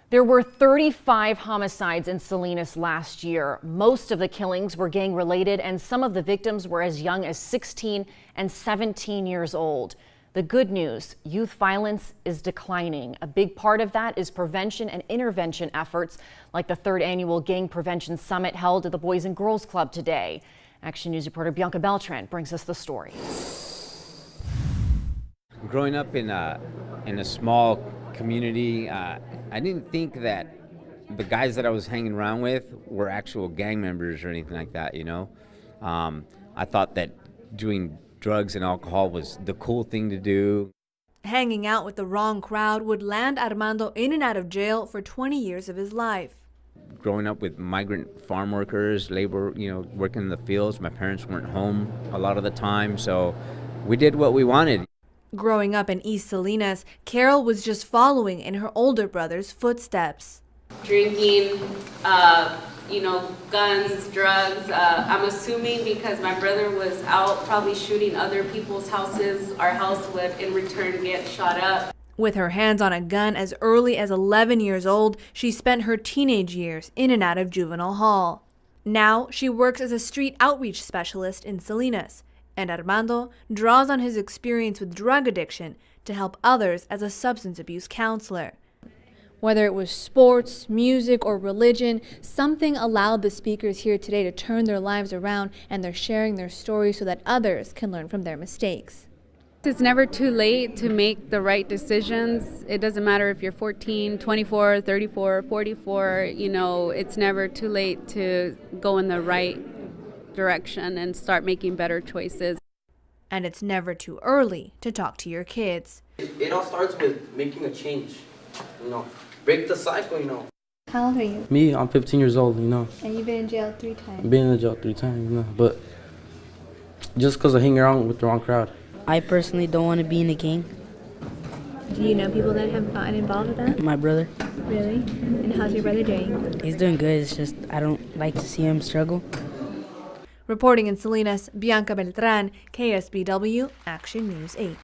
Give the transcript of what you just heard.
There were 35 homicides in Salinas last year. Most of the killings were gang-related, and some of the victims were as young as 16 and 17 years old. The good news, youth violence is declining. A big part of that is prevention and intervention efforts, like the 3rd annual Gang Prevention Summit held at the Boys and Girls Club today. Action News reporter Bianca brings us the story. Growing up in a small community, I didn't think that the guys that I was hanging around with were actual gang members or anything like that, you know. I thought that doing drugs and alcohol was the cool thing to do. Hanging out with the wrong crowd would land Armando in and out of jail for 20 years of his life. Growing up with migrant farm workers, labor, working in the fields, my parents weren't home a lot of the time, so we did what we wanted. Growing up in East Salinas, Carol was just following in her older brother's footsteps. Drinking, guns, drugs. I'm assuming because my brother was out probably shooting other people's houses, our house would in return get shot up. With her hands on a gun as early as 11 years old, she spent her teenage years in and out of juvenile hall. Now she works as a street outreach specialist in Salinas. And Armando draws on his experience with drug addiction to help others as a substance abuse counselor. Whether it was sports, music, or religion, something allowed the speakers here today to turn their lives around, and they're sharing their stories so that others can learn from their mistakes. It's never too late to make the right decisions. It doesn't matter if you're 14, 24, 34, 44, it's never too late to go in the right direction and start making better choices. And it's never too early to talk to your kids. It all starts with making a change, break the cycle, How old are you? Me, I'm 15 years old, And you've been in jail 3 times? Been in jail 3 times, but just because I hang around with the wrong crowd. I personally don't want to be in a gang. Do you know people that have gotten involved with that? My brother. Really? And how's your brother doing? He's doing good. It's just I don't like to see him struggle. Reporting in Salinas, Bianca, KSBW, Action News 8.